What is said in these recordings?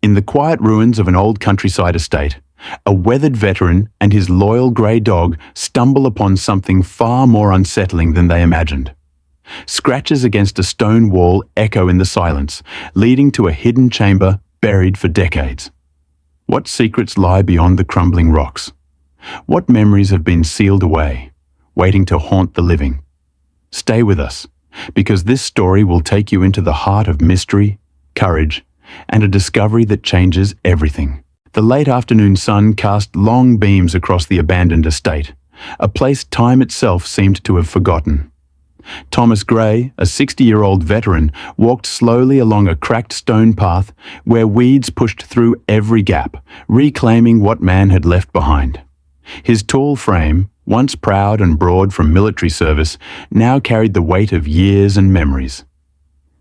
In the quiet ruins of an old countryside estate, a weathered veteran and his loyal grey dog stumble upon something far more unsettling than they imagined. Scratches against a stone wall echo in the silence, leading to a hidden chamber buried for decades. What secrets lie beyond the crumbling rocks? What memories have been sealed away, waiting to haunt the living? Stay with us, because this story will take you into the heart of mystery, courage, and a discovery that changes everything. The late afternoon sun cast long beams across the abandoned estate, a place time itself seemed to have forgotten. Thomas Gray, a 60-year-old veteran, walked slowly along a cracked stone path where weeds pushed through every gap, reclaiming what man had left behind. His tall frame, once proud and broad from military service, now carried the weight of years and memories.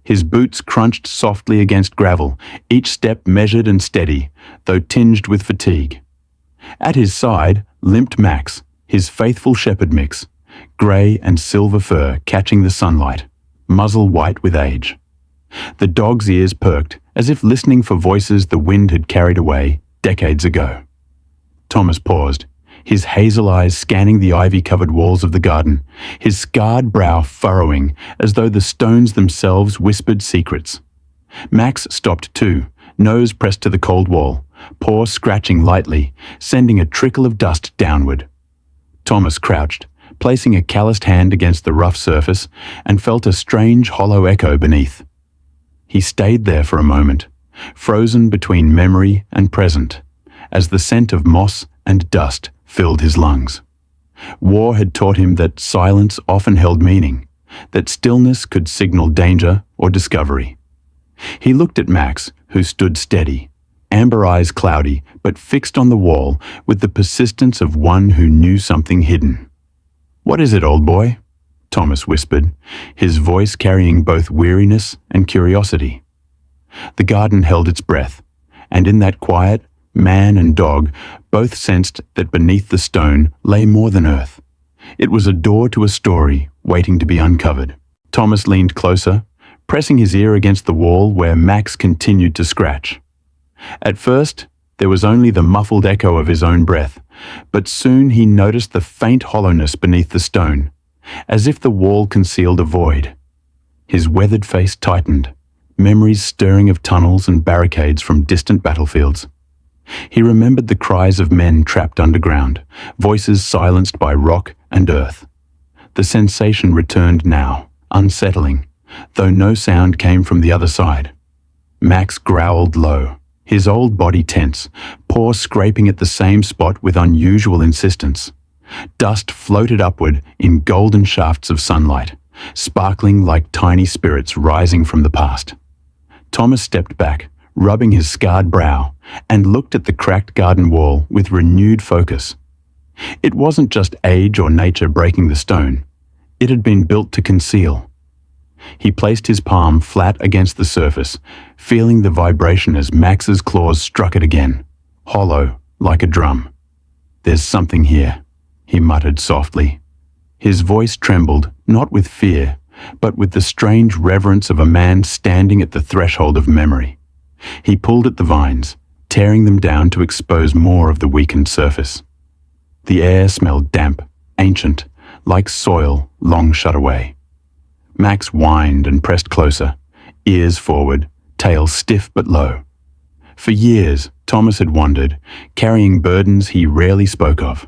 His boots crunched softly against gravel, each step measured and steady, though tinged with fatigue. At his side limped Max, his faithful shepherd mix, grey and silver fur catching the sunlight, muzzle white with age. The dog's ears perked, as if listening for voices the wind had carried away decades ago. Thomas paused, his hazel eyes scanning the ivy-covered walls of the garden, his scarred brow furrowing as though the stones themselves whispered secrets. Max stopped too, nose pressed to the cold wall, paw scratching lightly, sending a trickle of dust downward. Thomas crouched, placing a calloused hand against the rough surface, and felt a strange hollow echo beneath. He stayed there for a moment, frozen between memory and present, as the scent of moss and dust filled his lungs. War had taught him that silence often held meaning, that stillness could signal danger or discovery. He looked at Max, who stood steady, amber eyes cloudy but fixed on the wall with the persistence of one who knew something hidden. "What is it, old boy?" Thomas whispered, his voice carrying both weariness and curiosity. The garden held its breath, and in that quiet, man and dog both sensed that beneath the stone lay more than earth. It was a door to a story waiting to be uncovered. Thomas leaned closer, pressing his ear against the wall where Max continued to scratch. At first, there was only the muffled echo of his own breath, but soon he noticed the faint hollowness beneath the stone, as if the wall concealed a void. His weathered face tightened, memories stirring of tunnels and barricades from distant battlefields. He remembered the cries of men trapped underground, voices silenced by rock and earth. The sensation returned now, unsettling, though no sound came from the other side. Max growled low, his old body tense, paw scraping at the same spot with unusual insistence. Dust floated upward in golden shafts of sunlight, sparkling like tiny spirits rising from the past. Thomas stepped back, rubbing his scarred brow, and looked at the cracked garden wall with renewed focus. It wasn't just age or nature breaking the stone. It had been built to conceal. He placed his palm flat against the surface, feeling the vibration as Max's claws struck it again, hollow like a drum. "There's something here," he muttered softly. His voice trembled, not with fear, but with the strange reverence of a man standing at the threshold of memory. He pulled at the vines, tearing them down to expose more of the weakened surface. The air smelled damp, ancient, like soil long shut away. Max whined and pressed closer, ears forward, tail stiff but low. For years, Thomas had wandered, carrying burdens he rarely spoke of.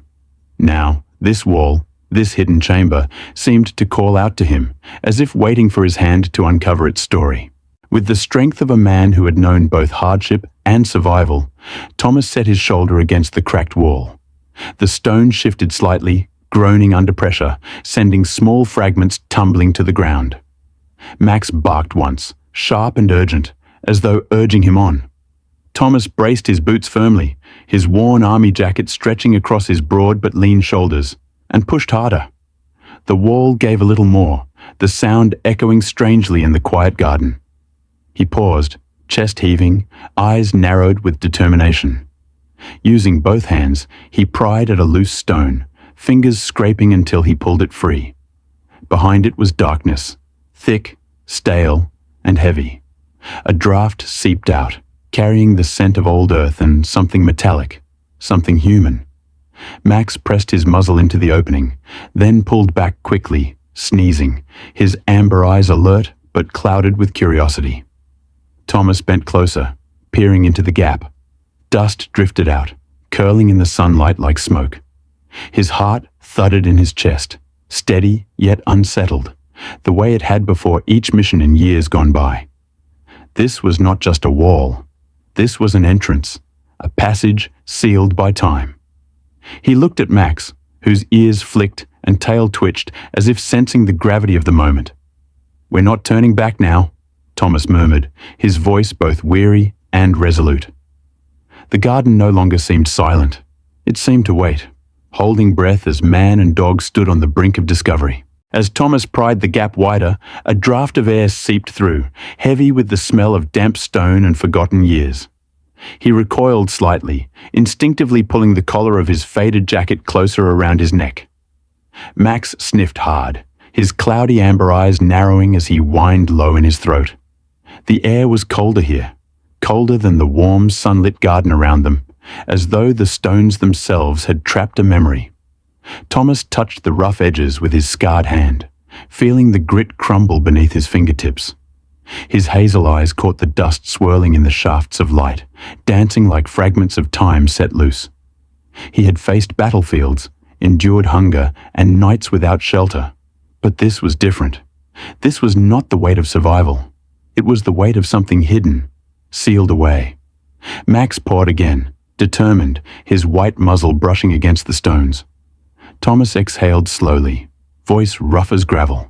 Now, this wall, this hidden chamber, seemed to call out to him, as if waiting for his hand to uncover its story. With the strength of a man who had known both hardship and survival, Thomas set his shoulder against the cracked wall. The stone shifted slightly, groaning under pressure, sending small fragments tumbling to the ground. Max barked once, sharp and urgent, as though urging him on. Thomas braced his boots firmly, his worn army jacket stretching across his broad but lean shoulders, and pushed harder. The wall gave a little more, the sound echoing strangely in the quiet garden. He paused, chest heaving, eyes narrowed with determination. Using both hands, he pried at a loose stone, fingers scraping until he pulled it free. Behind it was darkness, thick, stale, and heavy. A draught seeped out, carrying the scent of old earth and something metallic, something human. Max pressed his muzzle into the opening, then pulled back quickly, sneezing, his amber eyes alert but clouded with curiosity. Thomas bent closer, peering into the gap. Dust drifted out, curling in the sunlight like smoke. His heart thudded in his chest, steady yet unsettled, the way it had before each mission in years gone by. This was not just a wall. This was an entrance, a passage sealed by time. He looked at Max, whose ears flicked and tail twitched as if sensing the gravity of the moment. "We're not turning back now," Thomas murmured, his voice both weary and resolute. The garden no longer seemed silent. It seemed to wait, holding breath as man and dog stood on the brink of discovery. As Thomas pried the gap wider, a draft of air seeped through, heavy with the smell of damp stone and forgotten years. He recoiled slightly, instinctively pulling the collar of his faded jacket closer around his neck. Max sniffed hard, his cloudy amber eyes narrowing as he whined low in his throat. The air was colder here, colder than the warm, sunlit garden around them, as though the stones themselves had trapped a memory. Thomas touched the rough edges with his scarred hand, feeling the grit crumble beneath his fingertips. His hazel eyes caught the dust swirling in the shafts of light, dancing like fragments of time set loose. He had faced battlefields, endured hunger, and nights without shelter. But this was different. This was not the weight of survival. It was the weight of something hidden, sealed away. Max pawed again, determined, his white muzzle brushing against the stones. Thomas exhaled slowly, voice rough as gravel.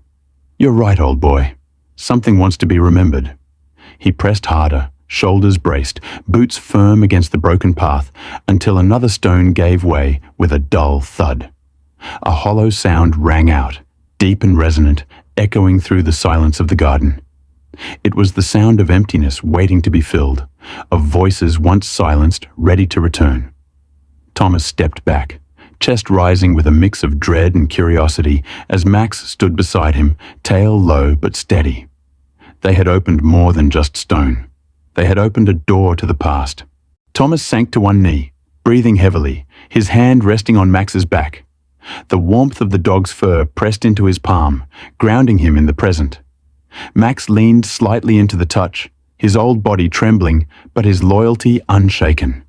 "You're right, old boy. Something wants to be remembered." He pressed harder, shoulders braced, boots firm against the broken path, until another stone gave way with a dull thud. A hollow sound rang out, deep and resonant, echoing through the silence of the garden. It was the sound of emptiness waiting to be filled, of voices once silenced, ready to return. Thomas stepped back, chest rising with a mix of dread and curiosity as Max stood beside him, tail low but steady. They had opened more than just stone. They had opened a door to the past. Thomas sank to one knee, breathing heavily, his hand resting on Max's back. The warmth of the dog's fur pressed into his palm, grounding him in the present. Max leaned slightly into the touch, his old body trembling, but his loyalty unshaken.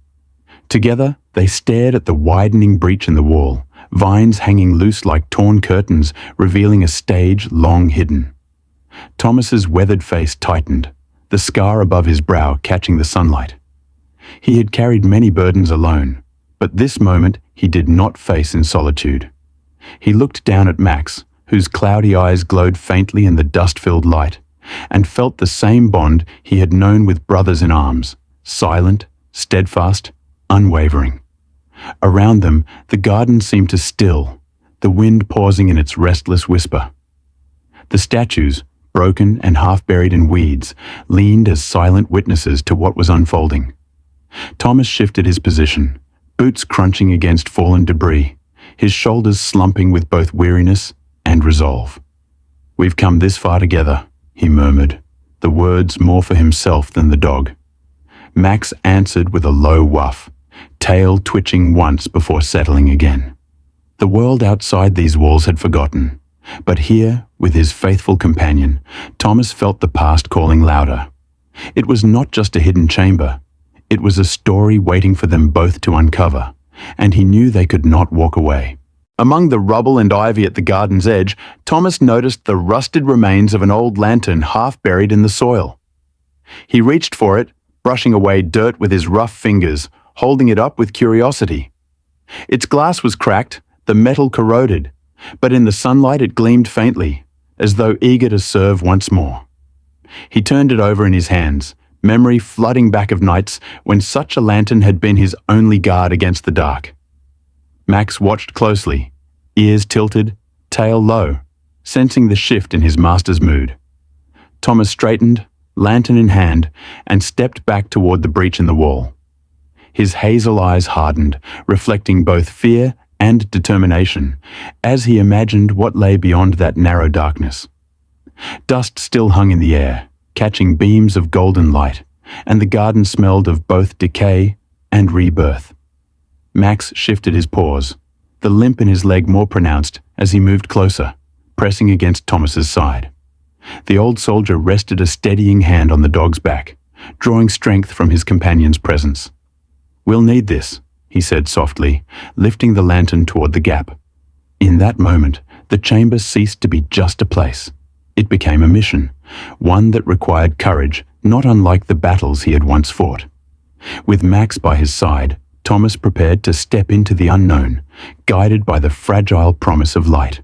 Together, they stared at the widening breach in the wall, vines hanging loose like torn curtains, revealing a stage long hidden. Thomas's weathered face tightened, the scar above his brow catching the sunlight. He had carried many burdens alone, but this moment he did not face in solitude. He looked down at Max, whose cloudy eyes glowed faintly in the dust-filled light, and felt the same bond he had known with brothers in arms, silent, steadfast, unwavering. Around them, the garden seemed to still, the wind pausing in its restless whisper. The statues, broken and half-buried in weeds, leaned as silent witnesses to what was unfolding. Thomas shifted his position, boots crunching against fallen debris, his shoulders slumping with both weariness and resolve. "We've come this far together," he murmured, the words more for himself than the dog. Max answered with a low whuff, tail twitching once before settling again. The world outside these walls had forgotten, but here, with his faithful companion, Thomas felt the past calling louder. It was not just a hidden chamber. It was a story waiting for them both to uncover, and he knew they could not walk away. Among the rubble and ivy at the garden's edge, Thomas noticed the rusted remains of an old lantern half buried in the soil. He reached for it, brushing away dirt with his rough fingers, holding it up with curiosity. Its glass was cracked, the metal corroded, but in the sunlight it gleamed faintly, as though eager to serve once more. He turned it over in his hands, memory flooding back of nights when such a lantern had been his only guard against the dark. Max watched closely, ears tilted, tail low, sensing the shift in his master's mood. Thomas straightened, lantern in hand, and stepped back toward the breach in the wall. His hazel eyes hardened, reflecting both fear and determination, as he imagined what lay beyond that narrow darkness. Dust still hung in the air, catching beams of golden light, and the garden smelled of both decay and rebirth. Max shifted his paws, the limp in his leg more pronounced as he moved closer, pressing against Thomas's side. The old soldier rested a steadying hand on the dog's back, drawing strength from his companion's presence. "We'll need this," he said softly, lifting the lantern toward the gap. In that moment, the chamber ceased to be just a place. It became a mission, one that required courage, not unlike the battles he had once fought. With Max by his side, Thomas prepared to step into the unknown, guided by the fragile promise of light.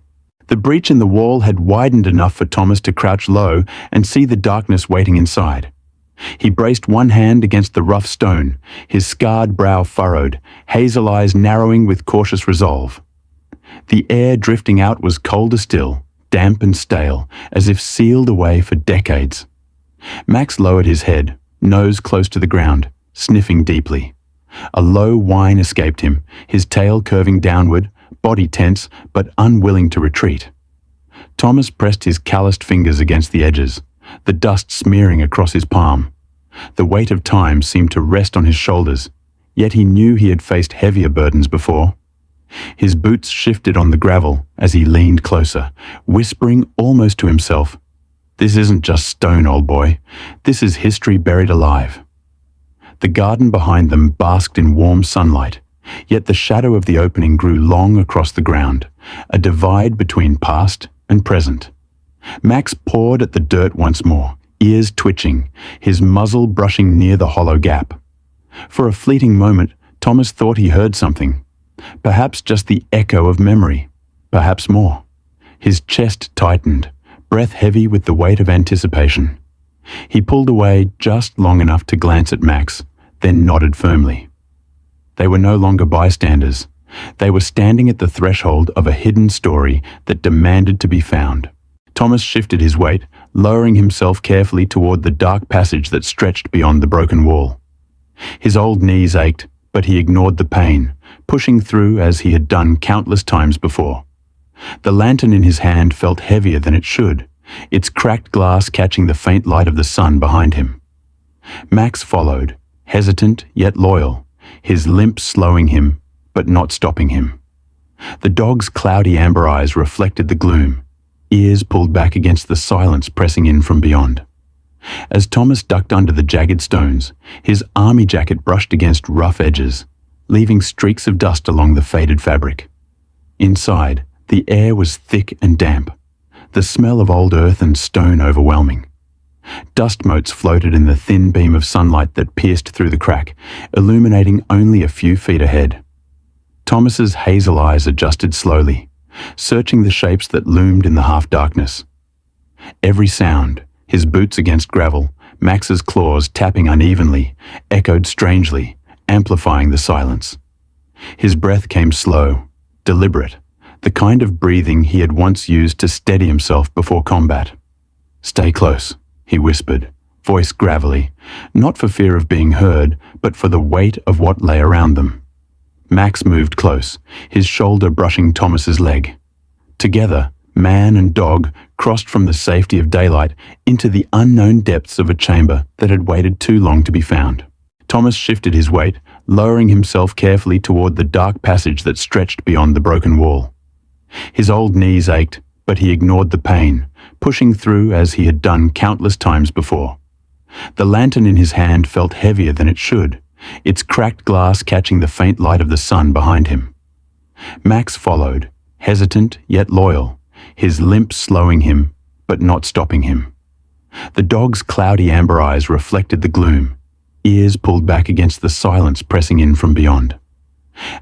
The breach in the wall had widened enough for Thomas to crouch low and see the darkness waiting inside. He braced one hand against the rough stone, his scarred brow furrowed, hazel eyes narrowing with cautious resolve. The air drifting out was colder still, damp and stale, as if sealed away for decades. Max lowered his head, nose close to the ground, sniffing deeply. A low whine escaped him, his tail curving downward, body tense but unwilling to retreat. Thomas pressed his calloused fingers against the edges, the dust smearing across his palm. The weight of time seemed to rest on his shoulders, yet he knew he had faced heavier burdens before. His boots shifted on the gravel as he leaned closer, whispering almost to himself, "This isn't just stone, old boy. This is history buried alive." The garden behind them basked in warm sunlight, yet the shadow of the opening grew long across the ground, a divide between past and present. Max pawed at the dirt once more, ears twitching, his muzzle brushing near the hollow gap. For a fleeting moment, Thomas thought he heard something. Perhaps just the echo of memory, perhaps more. His chest tightened, breath heavy with the weight of anticipation. He pulled away just long enough to glance at Max, then nodded firmly. They were no longer bystanders. They were standing at the threshold of a hidden story that demanded to be found. Thomas shifted his weight, lowering himself carefully toward the dark passage that stretched beyond the broken wall. His old knees ached, but he ignored the pain, pushing through as he had done countless times before. The lantern in his hand felt heavier than it should, its cracked glass catching the faint light of the sun behind him. Max followed, hesitant yet loyal, his limp slowing him, but not stopping him. The dog's cloudy amber eyes reflected the gloom, ears pulled back against the silence pressing in from beyond. As Thomas ducked under the jagged stones, his army jacket brushed against rough edges, leaving streaks of dust along the faded fabric. Inside, the air was thick and damp, the smell of old earth and stone overwhelming. Dust motes floated in the thin beam of sunlight that pierced through the crack, illuminating only a few feet ahead. Thomas's hazel eyes adjusted slowly, searching the shapes that loomed in the half-darkness. Every sound, his boots against gravel, Max's claws tapping unevenly, echoed strangely, amplifying the silence. His breath came slow, deliberate, the kind of breathing he had once used to steady himself before combat. "Stay close," he whispered, voice gravelly, not for fear of being heard, but for the weight of what lay around them. Max moved close, his shoulder brushing Thomas's leg. Together, man and dog crossed from the safety of daylight into the unknown depths of a chamber that had waited too long to be found. Thomas shifted his weight, lowering himself carefully toward the dark passage that stretched beyond the broken wall. His old knees ached, but he ignored the pain, pushing through as he had done countless times before. The lantern in his hand felt heavier than it should, its cracked glass catching the faint light of the sun behind him. Max followed, hesitant yet loyal, his limp slowing him, but not stopping him. The dog's cloudy amber eyes reflected the gloom, ears pulled back against the silence pressing in from beyond.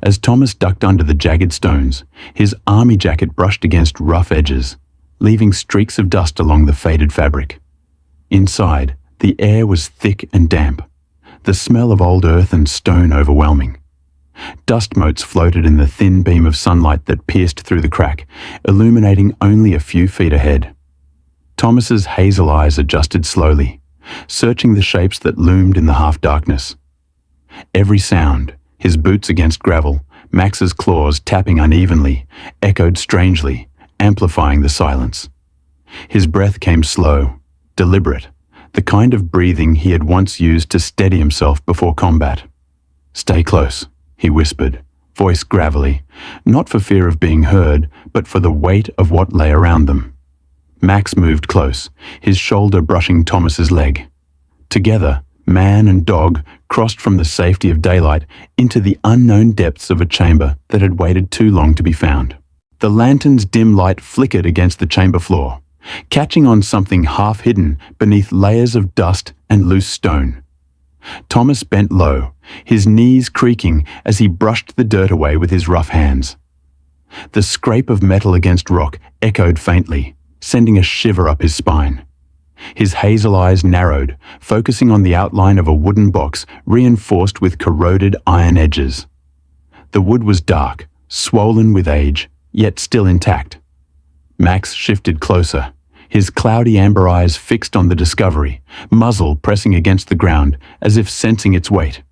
As Thomas ducked under the jagged stones, his army jacket brushed against rough edges, leaving streaks of dust along the faded fabric. Inside, the air was thick and damp, the smell of old earth and stone overwhelming. Dust motes floated in the thin beam of sunlight that pierced through the crack, illuminating only a few feet ahead. Thomas's hazel eyes adjusted slowly, searching the shapes that loomed in the half-darkness. Every sound, his boots against gravel, Max's claws tapping unevenly, echoed strangely, amplifying the silence. His breath came slow, deliberate, the kind of breathing he had once used to steady himself before combat. "Stay close," he whispered, voice gravelly, not for fear of being heard, but for the weight of what lay around them. Max moved close, his shoulder brushing Thomas's leg. Together, man and dog crossed from the safety of daylight into the unknown depths of a chamber that had waited too long to be found. The lantern's dim light flickered against the chamber floor, catching on something half-hidden beneath layers of dust and loose stone. Thomas bent low, his knees creaking as he brushed the dirt away with his rough hands. The scrape of metal against rock echoed faintly, sending a shiver up his spine. His hazel eyes narrowed, focusing on the outline of a wooden box reinforced with corroded iron edges. The wood was dark, swollen with age, yet still intact. Max shifted closer, his cloudy amber eyes fixed on the discovery, muzzle pressing against the ground as if sensing its weight.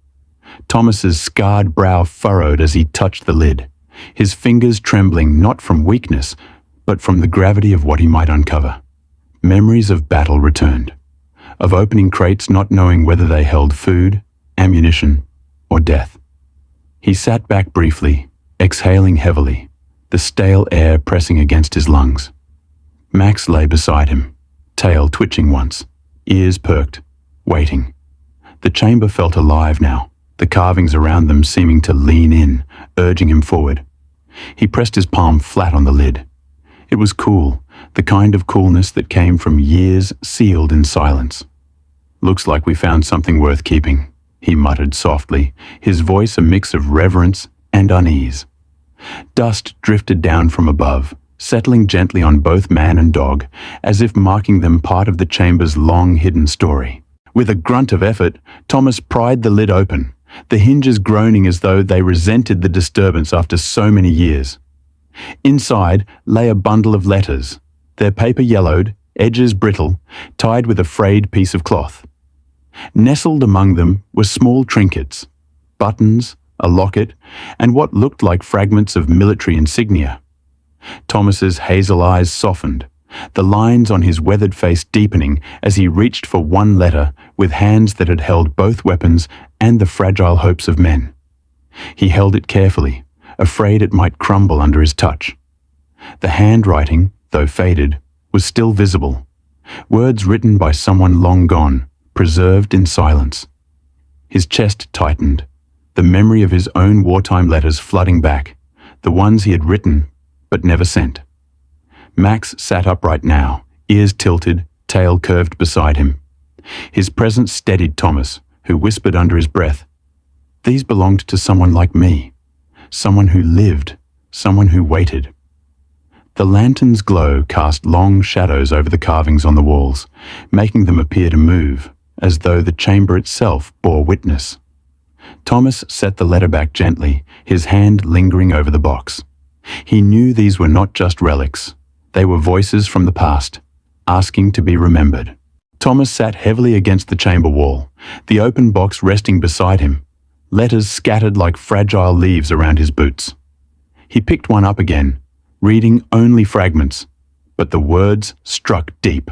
Thomas's scarred brow furrowed as he touched the lid, his fingers trembling not from weakness, but from the gravity of what he might uncover. Memories of battle returned, of opening crates not knowing whether they held food, ammunition, or death. He sat back briefly, exhaling heavily, the stale air pressing against his lungs. Max lay beside him, tail twitching once, ears perked, waiting. The chamber felt alive now, the carvings around them seeming to lean in, urging him forward. He pressed his palm flat on the lid. It was cool, the kind of coolness that came from years sealed in silence. "Looks like we found something worth keeping," he muttered softly, his voice a mix of reverence and unease. Dust drifted down from above, settling gently on both man and dog, as if marking them part of the chamber's long-hidden story. With a grunt of effort, Thomas pried the lid open, the hinges groaning as though they resented the disturbance after so many years. Inside lay a bundle of letters, their paper yellowed, edges brittle, tied with a frayed piece of cloth. Nestled among them were small trinkets, buttons, a locket, and what looked like fragments of military insignia. Thomas's hazel eyes softened, the lines on his weathered face deepening as he reached for one letter with hands that had held both weapons and the fragile hopes of men. He held it carefully, afraid it might crumble under his touch. The handwriting, though faded, was still visible. Words written by someone long gone, preserved in silence. His chest tightened, the memory of his own wartime letters flooding back, the ones he had written but never sent. Max sat upright now, ears tilted, tail curved beside him. His presence steadied Thomas, who whispered under his breath, "These belonged to someone like me. Someone who lived, someone who waited." The lantern's glow cast long shadows over the carvings on the walls, making them appear to move, as though the chamber itself bore witness. Thomas set the letter back gently, his hand lingering over the box. He knew these were not just relics. They were voices from the past, asking to be remembered. Thomas sat heavily against the chamber wall, the open box resting beside him, letters scattered like fragile leaves around his boots. He picked one up again, reading only fragments, but the words struck deep.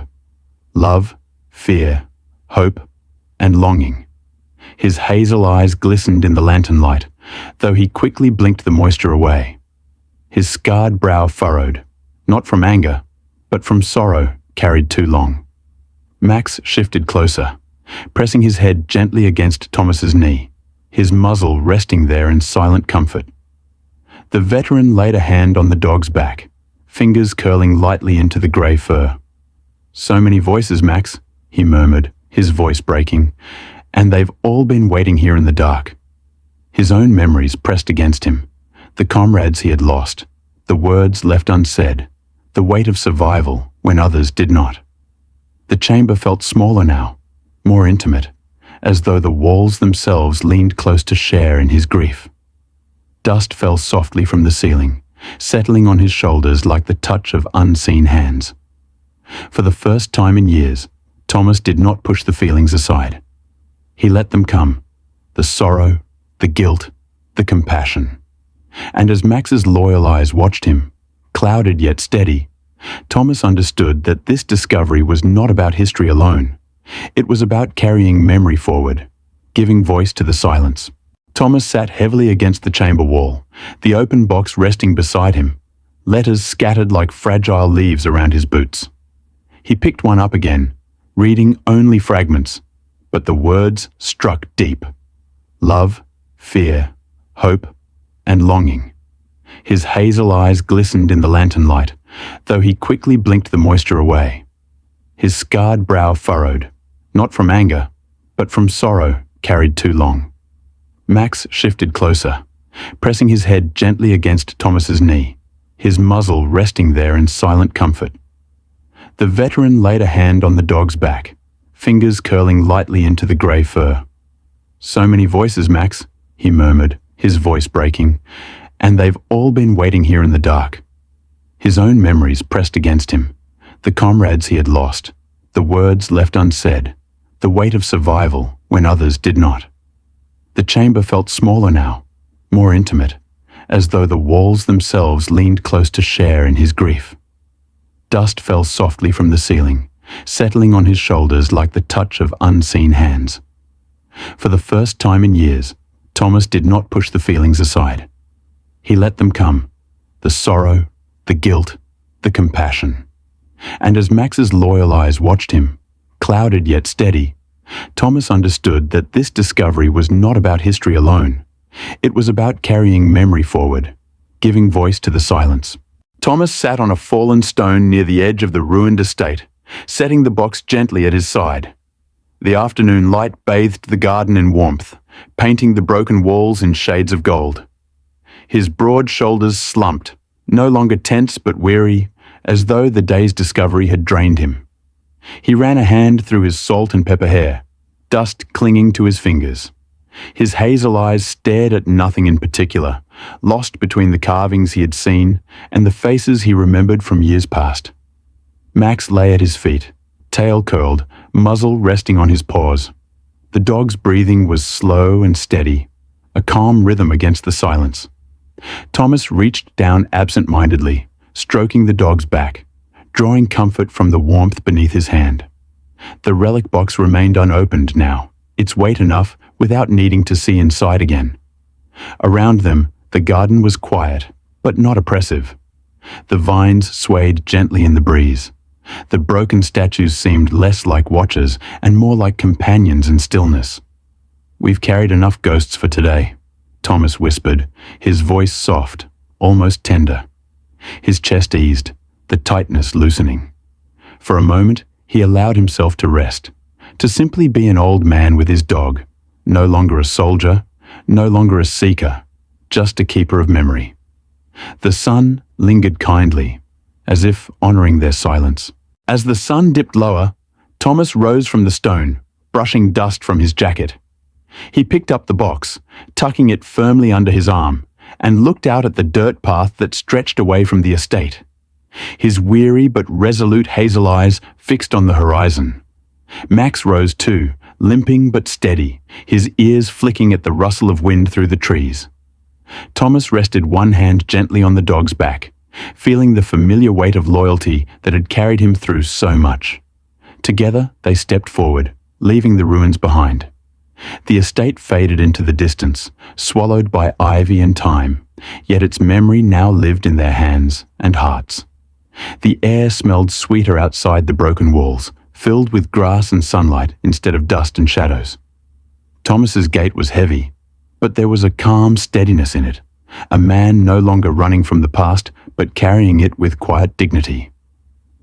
Love, fear, hope, and longing. His hazel eyes glistened in the lantern light, though he quickly blinked the moisture away. His scarred brow furrowed, not from anger, but from sorrow carried too long. Max shifted closer, pressing his head gently against Thomas's knee, his muzzle resting there in silent comfort. The veteran laid a hand on the dog's back, fingers curling lightly into the grey fur. "So many voices, Max," he murmured, his voice breaking, "and they've all been waiting here in the dark." His own memories pressed against him, the comrades he had lost, the words left unsaid, the weight of survival when others did not. The chamber felt smaller now, more intimate, as though the walls themselves leaned close to share in his grief. Dust fell softly from the ceiling, settling on his shoulders like the touch of unseen hands. For the first time in years, Thomas did not push the feelings aside. He let them come, the sorrow, the guilt, the compassion. And as Max's loyal eyes watched him, clouded yet steady, Thomas understood that this discovery was not about history alone, It was about carrying memory forward, giving voice to the silence. Thomas sat heavily against the chamber wall, the open box resting beside him, letters scattered like fragile leaves around his boots. He picked one up again, reading only fragments, but the words struck deep. Love, fear, hope, and longing. His hazel eyes glistened in the lantern light, though he quickly blinked the moisture away. His scarred brow furrowed, not from anger, but from sorrow carried too long. Max shifted closer, pressing his head gently against Thomas's knee, his muzzle resting there in silent comfort. The veteran laid a hand on the dog's back, fingers curling lightly into the grey fur. "So many voices, Max," he murmured, his voice breaking, "and they've all been waiting here in the dark." His own memories pressed against him, the comrades he had lost, the words left unsaid, the weight of survival when others did not. The chamber felt smaller now, more intimate, as though the walls themselves leaned close to share in his grief. Dust fell softly from the ceiling, settling on his shoulders like the touch of unseen hands. For the first time in years, Thomas did not push the feelings aside. He let them come, the sorrow, the guilt, the compassion. And as Max's loyal eyes watched him, clouded yet steady, Thomas understood that this discovery was not about history alone. It was about carrying memory forward, giving voice to the silence. Thomas sat on a fallen stone near the edge of the ruined estate, setting the box gently at his side. The afternoon light bathed the garden in warmth, painting the broken walls in shades of gold. His broad shoulders slumped, no longer tense but weary, as though the day's discovery had drained him. He ran a hand through his salt and pepper hair, dust clinging to his fingers. His hazel eyes stared at nothing in particular, lost between the carvings he had seen and the faces he remembered from years past. Max lay at his feet, tail curled, muzzle resting on his paws. The dog's breathing was slow and steady, a calm rhythm against the silence. Thomas reached down absent-mindedly, stroking the dog's back, drawing comfort from the warmth beneath his hand. The relic box remained unopened now, its weight enough without needing to see inside again. Around them, the garden was quiet, but not oppressive. The vines swayed gently in the breeze. The broken statues seemed less like watchers and more like companions in stillness. "We've carried enough ghosts for today," Thomas whispered, his voice soft, almost tender. His chest eased, the tightness loosening. For a moment, he allowed himself to rest, to simply be an old man with his dog, no longer a soldier, no longer a seeker, just a keeper of memory. The sun lingered kindly, as if honoring their silence. As the sun dipped lower, Thomas rose from the stone, brushing dust from his jacket. He picked up the box, tucking it firmly under his arm, and looked out at the dirt path that stretched away from the estate. His weary but resolute hazel eyes fixed on the horizon. Max rose too, limping but steady, his ears flicking at the rustle of wind through the trees. Thomas rested one hand gently on the dog's back, feeling the familiar weight of loyalty that had carried him through so much. Together they stepped forward, leaving the ruins behind. The estate faded into the distance, swallowed by ivy and time, yet its memory now lived in their hands and hearts. The air smelled sweeter outside the broken walls, filled with grass and sunlight instead of dust and shadows. Thomas's gait was heavy, but there was a calm steadiness in it, a man no longer running from the past, but carrying it with quiet dignity.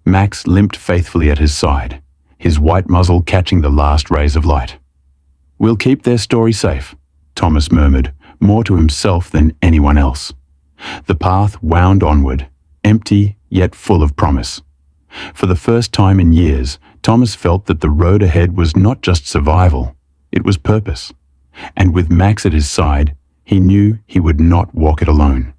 Max limped faithfully at his side, his white muzzle catching the last rays of light. "We'll keep their story safe," Thomas murmured, more to himself than anyone else. The path wound onward, empty yet full of promise. For the first time in years, Thomas felt that the road ahead was not just survival, it was purpose. And with Max at his side, he knew he would not walk it alone.